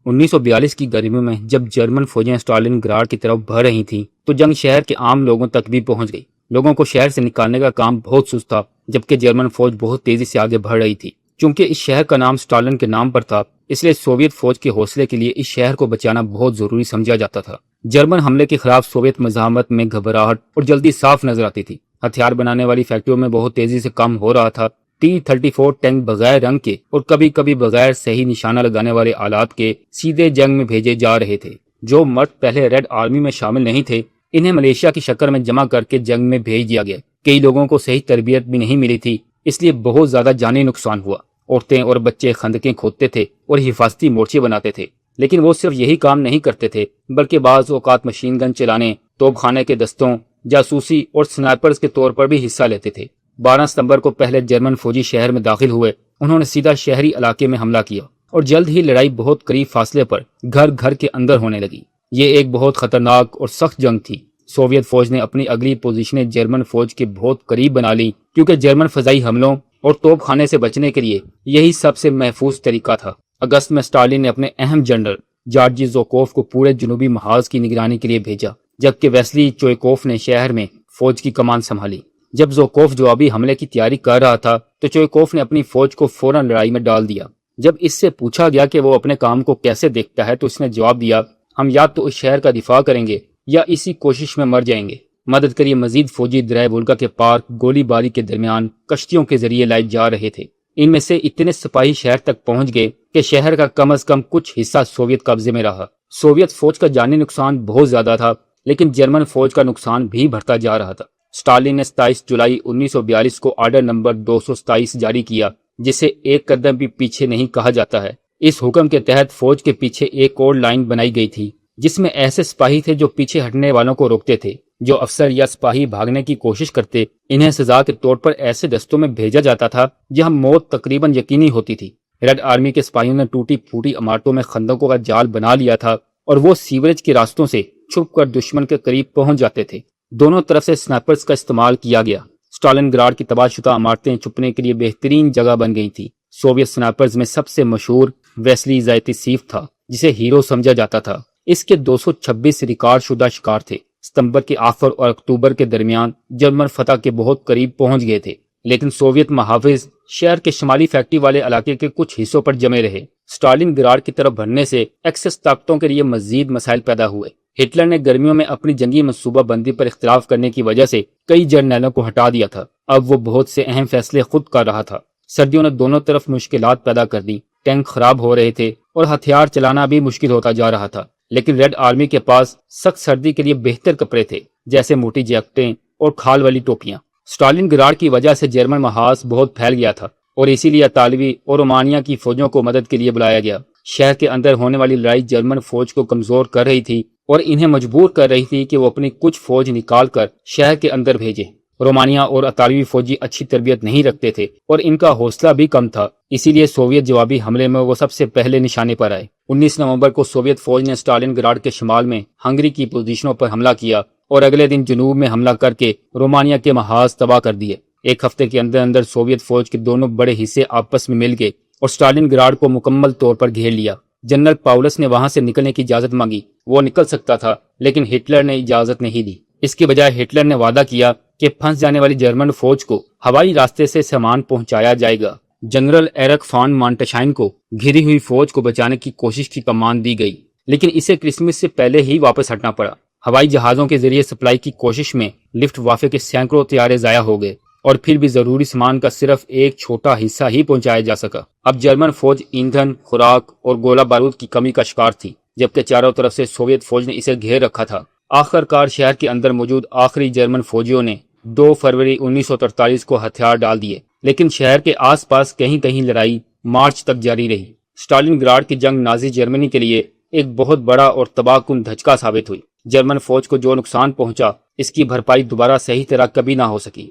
1942 کی گرمیوں میں جب جرمن فوجیں اسٹالن گراڈ کی طرف بڑھ رہی تھیں تو جنگ شہر کے عام لوگوں تک بھی پہنچ گئی۔ لوگوں کو شہر سے نکالنے کا کام بہت سست تھا، جبکہ جرمن فوج بہت تیزی سے آگے بڑھ رہی تھی۔ چونکہ اس شہر کا نام اسٹالن کے نام پر تھا، اس لیے سوویت فوج کے حوصلے کے لیے اس شہر کو بچانا بہت ضروری سمجھا جاتا تھا۔ جرمن حملے کے خلاف سوویت مزاحمت میں گھبراہٹ اور جلدی صاف نظر آتی تھی۔ ہتھیار بنانے والی فیکٹریوں میں بہت تیزی سے کام ہو رہا تھا۔ T-34 ٹینک بغیر رنگ کے اور کبھی کبھی بغیر صحیح نشانہ لگانے والے آلات کے سیدھے جنگ میں بھیجے جا رہے تھے۔ جو مرد پہلے ریڈ آرمی میں شامل نہیں تھے، انہیں ملیشیا کی شکل میں جمع کر کے جنگ میں بھیج دیا گیا۔ کئی لوگوں کو صحیح تربیت بھی نہیں ملی تھی، اس لیے بہت زیادہ جانی نقصان ہوا۔ عورتیں اور بچے خندقیں کھودتے تھے اور حفاظتی مورچے بناتے تھے، لیکن وہ صرف یہی کام نہیں کرتے تھے بلکہ بعض اوقات مشین گن چلانے، توپ خانے کے دستوں، جاسوسی اور سنائپرز کے طور پر بھی حصہ لیتے تھے۔ 12 ستمبر کو پہلے جرمن فوجی شہر میں داخل ہوئے۔ انہوں نے سیدھا شہری علاقے میں حملہ کیا اور جلد ہی لڑائی بہت قریب فاصلے پر گھر گھر کے اندر ہونے لگی۔ یہ ایک بہت خطرناک اور سخت جنگ تھی۔ سوویت فوج نے اپنی اگلی پوزیشنیں جرمن فوج کے بہت قریب بنا لی، کیونکہ جرمن فضائی حملوں اور توپ خانے سے بچنے کے لیے یہی سب سے محفوظ طریقہ تھا۔ اگست میں اسٹالن نے اپنے اہم جنرل جارجی زوکوف کو پورے جنوبی محاذ کی نگرانی کے لیے بھیجا، جبکہ ویسلی چوئیکوف نے شہر میں فوج کی کمان سنبھالی۔ جب زوکوف جوابی حملے کی تیاری کر رہا تھا تو چوئیکوف نے اپنی فوج کو فوراً لڑائی میں ڈال دیا۔ جب اس سے پوچھا گیا کہ وہ اپنے کام کو کیسے دیکھتا ہے تو اس نے جواب دیا، ہم یا تو اس شہر کا دفاع کریں گے یا اسی کوشش میں مر جائیں گے۔ مدد کے لیے مزید فوجی دریائے وولگا کے پار گولی باری کے درمیان کشتیوں کے ذریعے لائے جا رہے تھے۔ ان میں سے اتنے سپاہی شہر تک پہنچ گئے کہ شہر کا کم از کم کچھ حصہ سوویت قبضے میں رہا۔ سوویت فوج کا جانی نقصان بہت زیادہ تھا، لیکن جرمن فوج کا نقصان بھی بڑھتا جا رہا تھا۔ اسٹالن نے 27 جولائی 1942 کو آرڈر نمبر 227 جاری کیا، جسے ایک قدم بھی پیچھے نہیں کہا جاتا ہے۔ اس حکم کے تحت فوج کے پیچھے ایک اور لائن بنائی گئی تھی، جس میں ایسے سپاہی تھے جو پیچھے ہٹنے والوں کو روکتے تھے۔ جو افسر یا سپاہی بھاگنے کی کوشش کرتے، انہیں سزا کے طور پر ایسے دستوں میں بھیجا جاتا تھا جہاں موت تقریباً یقینی ہوتی تھی۔ ریڈ آرمی کے سپاہیوں نے ٹوٹی پھوٹی عمارتوں میں خندقوں کا جال بنا لیا تھا اور وہ سیوریج کے راستوں سے چھپ کر دشمن کے قریب پہنچ جاتے تھے۔ دونوں طرف سے سنائپرز کا استعمال کیا گیا۔ اسٹالن گراڈ کی تباہ شدہ عمارتیں چھپنے کے لیے بہترین جگہ بن گئی تھی۔ سوویت سنائپرز میں سب سے مشہور ویسلی زائتسیف تھا، جسے ہیرو سمجھا جاتا تھا۔ اس کے 226 ریکارڈ شدہ شکار تھے۔ ستمبر کے آخر اور اکتوبر کے درمیان جرمن فتح کے بہت قریب پہنچ گئے تھے، لیکن سوویت محافظ شہر کے شمالی فیکٹری والے علاقے کے کچھ حصوں پر جمے رہے۔ اسٹالن گراڈ کی طرف بڑھنے سے ایکسس طاقتوں کے لیے مزید مسائل پیدا ہوئے۔ ہٹلر نے گرمیوں میں اپنی جنگی منصوبہ بندی پر اختلاف کرنے کی وجہ سے کئی جرنیلوں کو ہٹا دیا تھا۔ اب وہ بہت سے اہم فیصلے خود کر رہا تھا۔ سردیوں نے دونوں طرف مشکلات پیدا کر دی، ٹینک خراب ہو رہے تھے اور ہتھیار چلانا بھی مشکل ہوتا جا رہا تھا۔ لیکن ریڈ آرمی کے پاس سخت سردی کے لیے بہتر کپڑے تھے، جیسے موٹی جیکٹیں اور کھال والی ٹوپیاں۔ اسٹالن گراڈ کی وجہ سے جرمن محاذ بہت پھیل گیا تھا اور اسی لیے اطالوی اور رومانیہ کی فوجوں کو مدد کے لیے بلایا گیا۔ شہر کے اندر ہونے والی لڑائی جرمن فوج کو کمزور کر رہی تھی اور انہیں مجبور کر رہی تھی کہ وہ اپنی کچھ فوج نکال کر شہر کے اندر بھیجیں۔ رومانیہ اور اطالوی فوجی اچھی تربیت نہیں رکھتے تھے اور ان کا حوصلہ بھی کم تھا، اسی لیے سوویت جوابی حملے میں وہ سب سے پہلے نشانے پر آئے۔ 19 نومبر کو سوویت فوج نے اسٹالن گراڈ کے شمال میں ہنگری کی پوزیشنوں پر حملہ کیا اور اگلے دن جنوب میں حملہ کر کے رومانیہ کے محاذ تباہ کر دیے۔ ایک ہفتے کے اندر اندر سوویت فوج کے دونوں بڑے حصے آپس میں مل گئے اور اسٹالن گراڈ کو مکمل طور پر گھیر لیا۔ جنرل پاولس نے وہاں سے نکلنے کی اجازت مانگی۔ وہ نکل سکتا تھا، لیکن ہٹلر نے اجازت نہیں دی۔ اس کے بجائے ہٹلر نے وعدہ کیا کہ پھنس جانے والی جرمن فوج کو ہوائی راستے سے سامان پہنچایا جائے گا۔ جنرل ایرک فان مانٹشائن کو گھری ہوئی فوج کو بچانے کی کوشش کی کمان دی گئی، لیکن اسے کرسمس سے پہلے ہی واپس ہٹنا پڑا۔ ہوائی جہازوں کے ذریعے سپلائی کی کوشش میں لفٹ وافے کے سینکڑوں طیارے ضائع ہو گئے اور پھر بھی ضروری سامان کا صرف ایک چھوٹا حصہ ہی پہنچایا جا سکا۔ اب جرمن فوج ایندھن، خوراک اور گولہ بارود کی کمی کا شکار تھی، جبکہ چاروں طرف سے سوویت فوج نے اسے گھیر رکھا تھا۔ آخر کار شہر کے اندر موجود آخری جرمن فوجیوں نے 2 فروری 1943 کو ہتھیار ڈال دیے، لیکن شہر کے آس پاس کہیں کہیں لڑائی مارچ تک جاری رہی۔ اسٹالن گراڈ کی جنگ نازی جرمنی کے لیے ایک بہت بڑا اور تباہ کن دھچکا ثابت ہوئی۔ جرمن فوج کو جو نقصان پہنچا، اس کی بھرپائی دوبارہ صحیح طرح کبھی نہ ہو سکی۔